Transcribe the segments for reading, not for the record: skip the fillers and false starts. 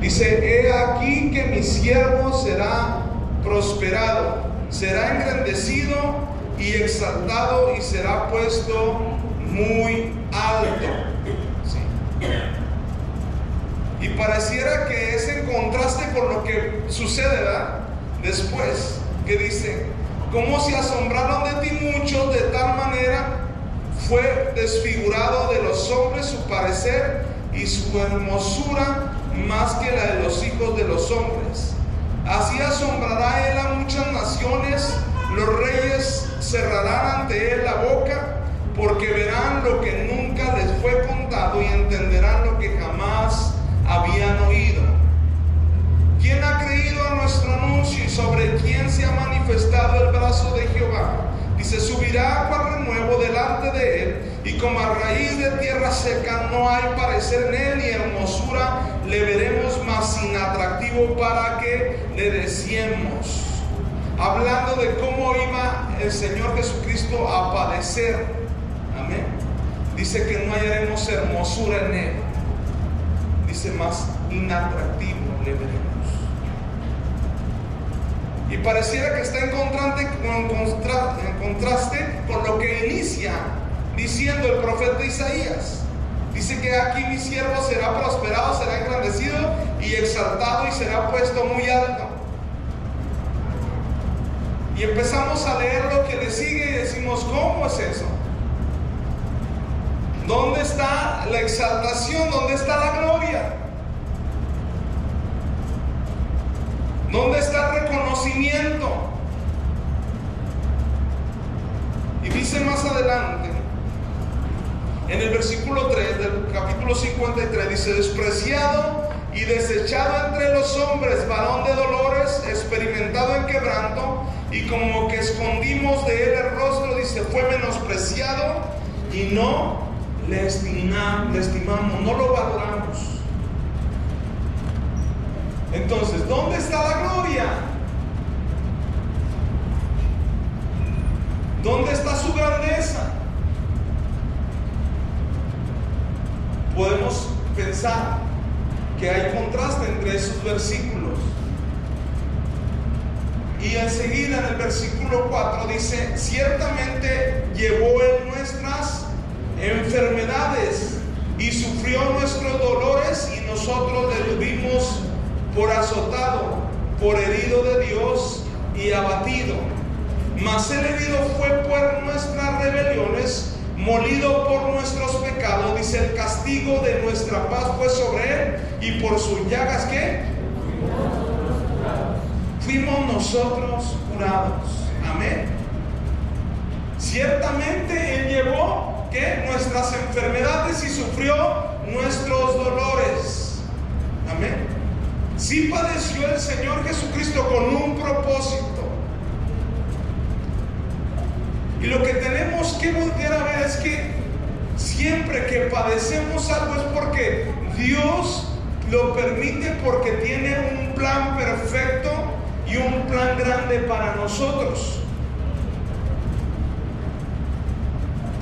Dice: he aquí que mi siervo será prosperado, será engrandecido y exaltado, y será puesto muy alto. Sí. Y pareciera que es en contraste con lo que sucede, ¿verdad? Después, que dice: como se asombraron de ti muchos, de tal manera fue desfigurado de los hombres su parecer, y su hermosura más que la de los hijos de los hombres. Así asombrará él a muchas naciones, los reyes cerrarán ante él la boca, porque verán lo que nunca les fue contado y entenderán lo que jamás habían oído. ¿Quién ha creído a nuestro anuncio y sobre quién se ha manifestado el brazo de Jehová? Dice: subirá cual renuevo delante de él, y como a raíz de tierra seca no hay parecer en él, y hermosura le veremos, mas sin atractivo para que le deseemos. Hablando de cómo iba el Señor Jesucristo a padecer. Amén. Dice que no hallaremos hermosura en él. Dice: más inatractivo le veremos. Y pareciera que está en contraste con lo que inicia diciendo el profeta Isaías. Dice que aquí mi siervo será prosperado, será engrandecido y exaltado, y será puesto muy alto. Y empezamos a leer lo que le sigue y decimos: ¿cómo es eso? ¿Dónde está la exaltación? ¿Dónde está la gloria? ¿Dónde está el reconocimiento? Y dice más adelante, en el versículo 3 del capítulo 53, dice: despreciado y desechado entre los hombres, varón de dolores, experimentado en quebranto, y como que escondimos de él el rostro. Dice: fue menospreciado y no le estimamos, no lo valoramos. Entonces, ¿dónde está la gloria? ¿Dónde está su grandeza? Podemos pensar que hay contraste entre esos versículos. Y enseguida en el versículo 4 dice: ciertamente llevó él nuestras enfermedades y sufrió nuestros dolores, y nosotros le tuvimos por azotado, por herido de Dios y abatido. Mas él herido fue por nuestras rebeliones, molido por nuestros pecados. Dice: el castigo de nuestra paz fue sobre él, y por sus llagas, ¿qué? Fuimos nosotros curados. Amén. Ciertamente él llevó, ¿qué? Nuestras enfermedades y sufrió nuestros dolores. Amén. Sí padeció el Señor Jesucristo con un propósito. Y lo que tenemos que voltear a ver es que siempre que padecemos algo es porque Dios lo permite, porque tiene un plan perfecto y un plan grande para nosotros.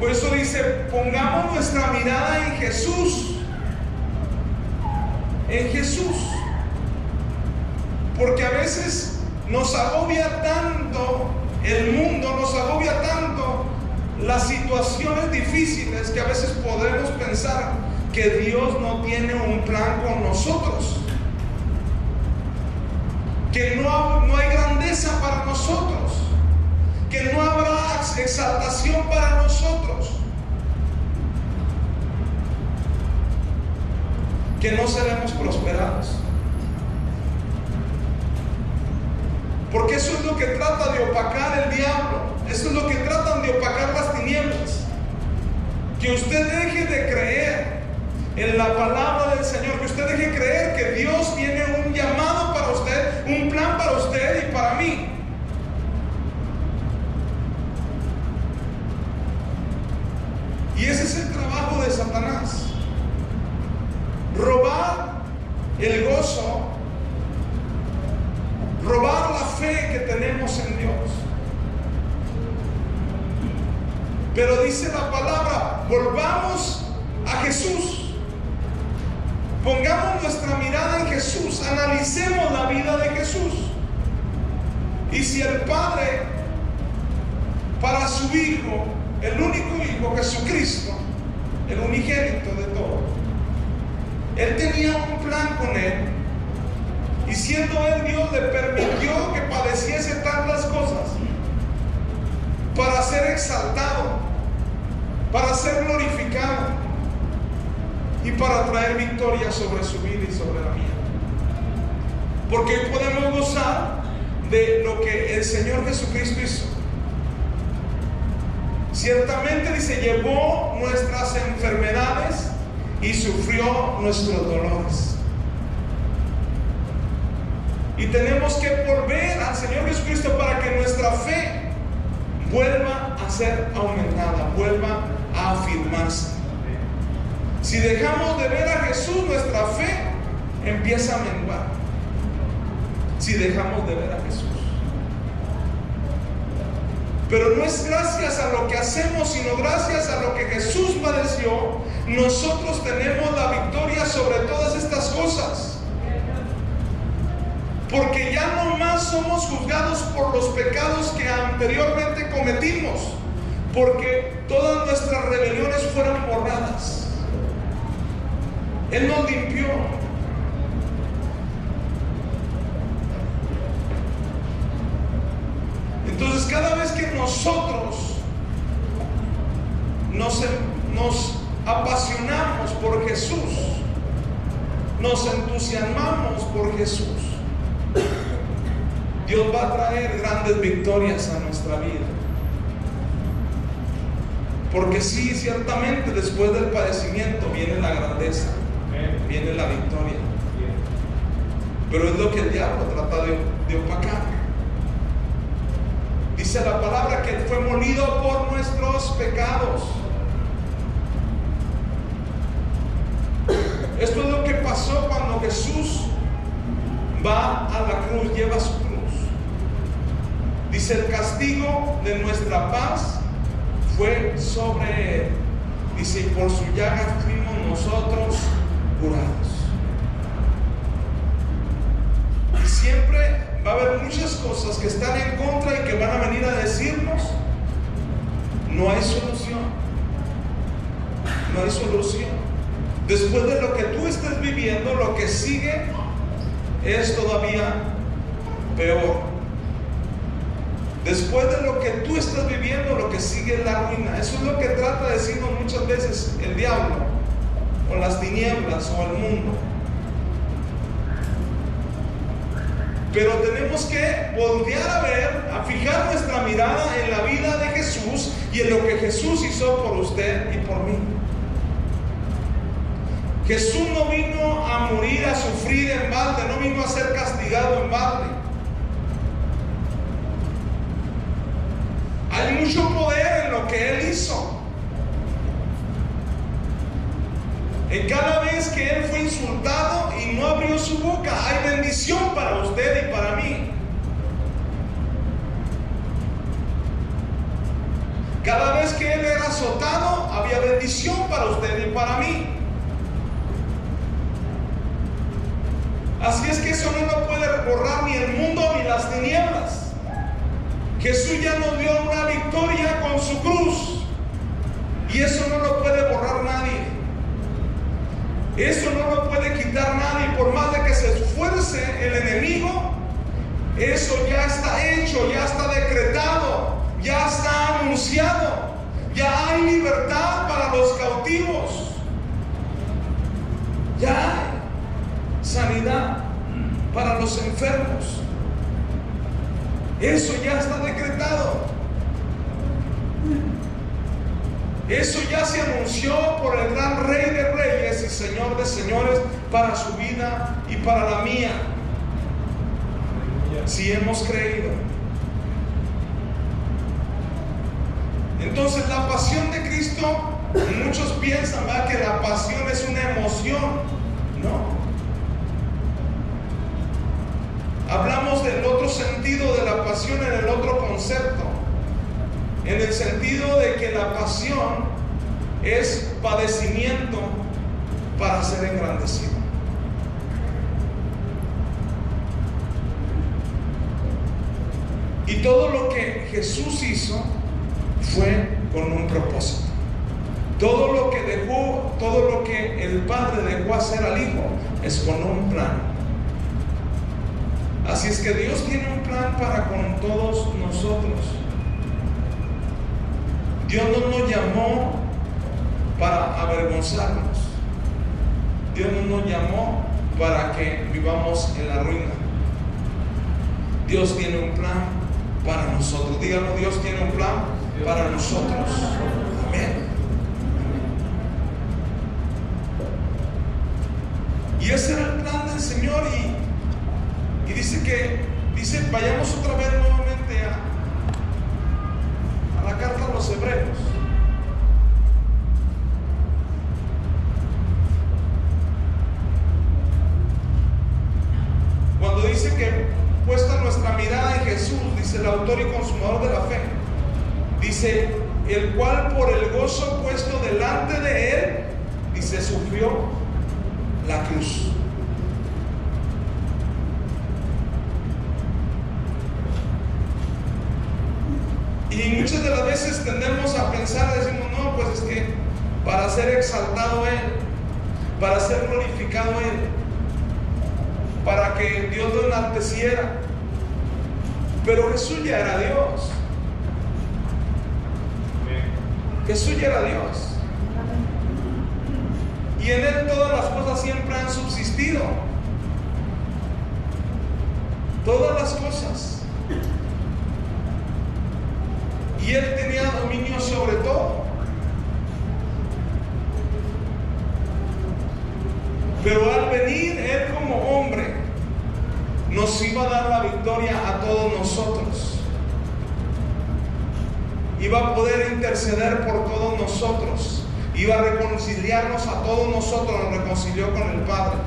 Por eso dice: pongamos nuestra mirada en Jesús. En Jesús. Porque a veces nos agobia tanto el mundo, nos agobia tanto las situaciones difíciles, que a veces podemos pensar que Dios no tiene un plan con nosotros, que no hay grandeza para nosotros, que no habrá exaltación para nosotros, que no seremos prosperados. Porque eso es lo que trata de opacar el diablo. Eso es lo que tratan de opacar las tinieblas. Que usted deje de creer en la palabra del Señor, que usted deje creer que Dios tiene un llamado para usted, un plan para usted y para mí. Y ese es el trabajo de Satanás: robar el gozo, robar la fe que tenemos en Dios. Pero dice la palabra: volvamos a Jesús. Pongamos nuestra mirada en Jesús, analicemos la vida de Jesús. Y si el Padre, para su Hijo, el único Hijo, Jesucristo, el unigénito de todo, Él tenía un plan con Él, y siendo Él Dios, le permitió que padeciese tantas cosas para ser exaltado, para ser glorificado y para traer victoria sobre su vida y sobre la mía. Porque hoy podemos gozar de lo que el Señor Jesucristo hizo. Ciertamente, dice, llevó nuestras enfermedades y sufrió nuestros dolores. Y tenemos que volver al Señor Jesucristo para que nuestra fe vuelva a ser aumentada, vuelva a afirmarse. Si dejamos de ver a Jesús, nuestra fe empieza a menguar. Si dejamos de ver a Jesús. Pero no es gracias a lo que hacemos, sino gracias a lo que Jesús padeció, nosotros tenemos la victoria sobre todas estas cosas. Porque ya no más somos juzgados por los pecados que anteriormente cometimos, porque todas nuestras rebeliones fueron borradas. Él nos limpió. Entonces, cada vez que nosotros nos apasionamos por Jesús, nos entusiasmamos por Jesús, Dios va a traer grandes victorias a nuestra vida. Porque sí, ciertamente después del padecimiento viene la grandeza, viene la victoria. Pero es lo que el diablo trata de opacar. Dice la palabra que Él fue molido por nuestros pecados. Esto es lo que pasó cuando Jesús va a la cruz, lleva su cruz. Dice, el castigo de nuestra paz fue sobre Él. Dice, y por su llaga fuimos nosotros curados. Y siempre va a haber muchas cosas que están en contra y que van a venir a decirnos, no hay solución. No hay solución. Después de lo que tú estés viviendo, lo que sigue es todavía peor. Después de lo que tú estás viviendo, lo que sigue es la ruina. Eso es lo que trata de decirnos muchas veces el diablo, o las tinieblas, o el mundo. Pero tenemos que voltear a ver, a fijar nuestra mirada en la vida de Jesús y en lo que Jesús hizo por usted y por mí. Jesús no vino a morir, a sufrir en balde, no vino a ser castigado en balde. Hay mucho poder en lo que Él hizo. En cada vez que Él fue insultado y no abrió su boca, hay bendición para usted y para mí. Cada vez que Él era azotado, había bendición para usted y para mí. Así es que eso no lo puede borrar ni el mundo ni las tinieblas. Jesús ya nos dio una victoria con su cruz, y eso no lo puede borrar nadie. Eso no lo puede quitar nadie, por más de que se esfuerce el enemigo. Eso ya está hecho, ya está decretado, ya está anunciado. Ya hay libertad para los cautivos. Ya hay sanidad para los enfermos. Eso ya está decretado. Eso ya se anunció por el gran Rey de Reyes y Señor de Señores para su vida y para la mía, si hemos creído. Entonces, la pasión de Cristo, muchos piensan que la pasión es una emoción. No. Hablamos del otro sentido de la pasión en el otro concepto, en el sentido de que la pasión es padecimiento para ser engrandecido. Y todo lo que Jesús hizo fue con un propósito. Todo lo que dejó, todo lo que el Padre dejó hacer al Hijo es con un plan. Así es que Dios tiene un plan para con todos nosotros. Dios no nos llamó para avergonzarnos. Dios no nos llamó para que vivamos en la ruina. Dios tiene un plan para nosotros. Díganlo, Dios tiene un plan para nosotros. Amén. Y ese era el plan del Señor. Y dice, vayamos otra vez nuevamente a la carta a los Hebreos. Cuando dice que puesta nuestra mirada en Jesús, dice el autor y consumador de la fe, dice, el cual por el gozo puesto delante de él, dice, sufrió la cruz. Y muchas de las veces tendemos a pensar, decimos, no, pues es que para ser exaltado él, para ser glorificado él, para que Dios lo enalteciera. Pero Jesús ya era Dios. Jesús ya era Dios. Y en él todas las cosas siempre han subsistido. Todas las cosas. Y él tenía dominio sobre todo. Pero al venir él como hombre, nos iba a dar la victoria a todos nosotros. Iba a poder interceder por todos nosotros. Iba a reconciliarnos a todos nosotros. Nos reconcilió con el Padre.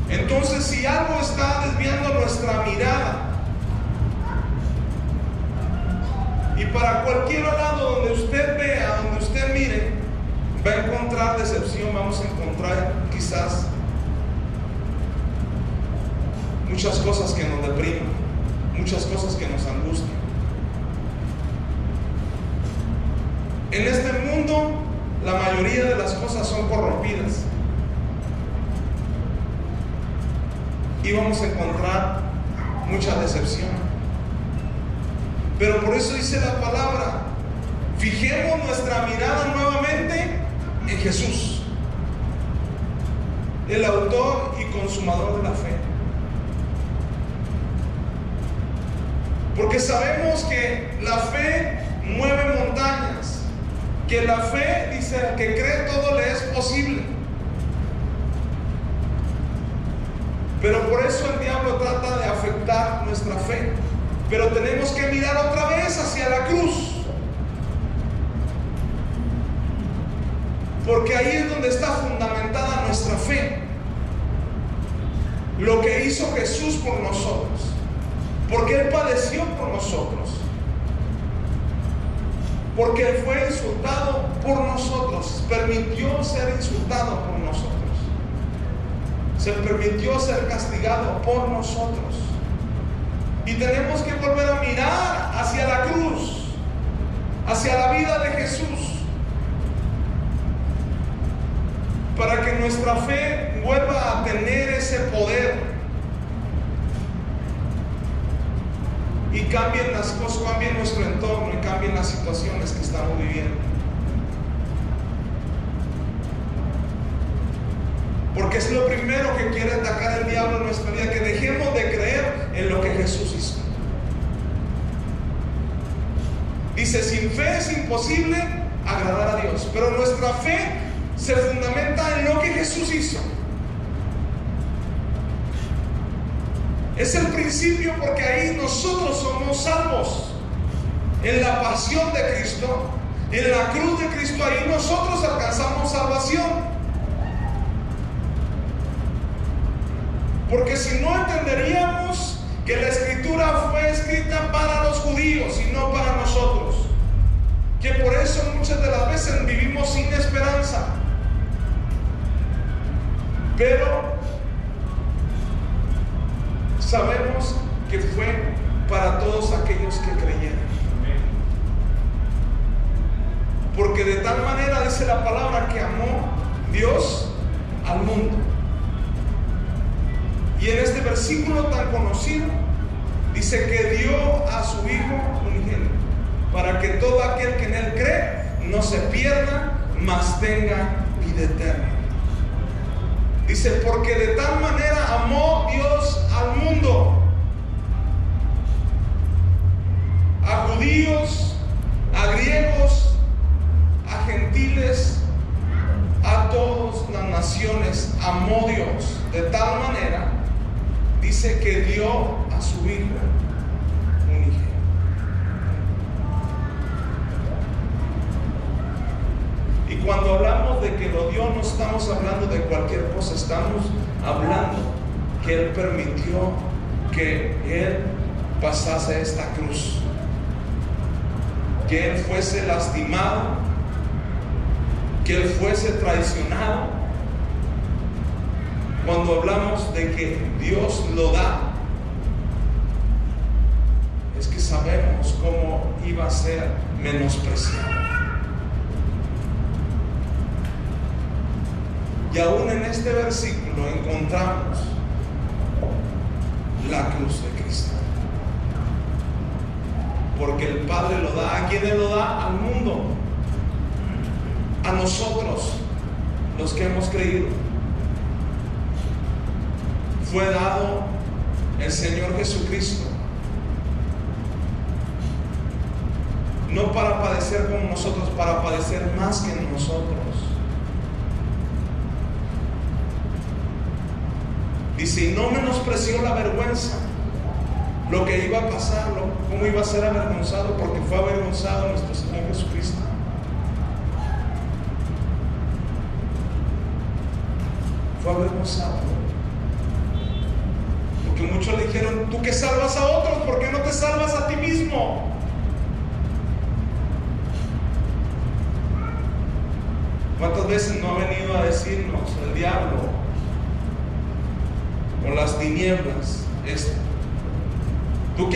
Entonces, si algo está desviando nuestra mirada, y para cualquier lado donde usted vea, donde usted mire, va a encontrar decepción, vamos a encontrar quizás muchas cosas que nos deprimen, muchas cosas que nos angustian. En este mundo, la mayoría de las cosas son corrompidas. Y vamos a encontrar mucha decepción. Pero por eso dice la palabra, fijemos nuestra mirada nuevamente en Jesús, el autor y consumador de la fe. Porque sabemos que la fe mueve montañas, que la fe, dice, al que cree todo le es posible. Pero por eso el diablo trata de afectar nuestra fe. Pero tenemos que mirar otra vez hacia la cruz. Porque ahí es donde está fundamentada nuestra fe. Lo que hizo Jesús por nosotros. Porque Él padeció por nosotros. Porque Él fue insultado por nosotros. Permitió ser insultado por nosotros. Se permitió ser castigado por nosotros. Y tenemos que volver a mirar hacia la cruz, hacia la vida de Jesús, para que nuestra fe vuelva a tener ese poder y cambien las cosas, cambien nuestro entorno y cambien las situaciones que estamos viviendo. Porque es lo primero que quiere atacar el diablo en nuestra vida, que dejemos de creer en lo que Jesús hizo. Dice, sin fe es imposible agradar a Dios, pero nuestra fe se fundamenta en lo que Jesús hizo. Es el principio, porque ahí nosotros somos salvos. En la pasión de Cristo, en la cruz de Cristo, ahí nosotros alcanzamos salvación. Porque si no, entenderíamos que la escritura fue escrita para los judíos y no para nosotros. Que por eso muchas de las veces vivimos sin esperanza. Pero para todos aquellos que creyeron. Porque de tal manera dice la palabra que amó Dios al mundo. Y en este versículo tan conocido dice que dio a su Hijo unigénito para que todo aquel que en Él cree no se pierda, mas tenga vida eterna. Dice, porque de tal manera amó Dios al mundo, a judíos, a griegos, a gentiles, a todas las naciones, amó Dios de tal manera, dice que dio a su Hijo unigénito. Y cuando hablamos de que lo dio, no estamos hablando de cualquier cosa, estamos hablando que Él permitió que Él pasase esta cruz, que Él fuese lastimado, que Él fuese traicionado. Cuando hablamos de que Dios lo da, es que sabemos cómo iba a ser menospreciado. Y aún en este versículo encontramos la cruz de Cristo. Porque el Padre lo da. ¿A quién Él lo da? Al mundo. A nosotros, los que hemos creído. Fue dado el Señor Jesucristo. No para padecer como nosotros, para padecer más que nosotros. Dice, y no menospreció la vergüenza, lo que iba a pasar, cómo iba a ser avergonzado, porque fue avergonzado nuestro Señor Jesucristo. Fue avergonzado. Porque muchos le dijeron, tú que salvas a otros, ¿por qué no te salvas a ti mismo? ¿Cuántas veces no ha venido a decirnos el diablo con las tinieblas esto? Tú quieres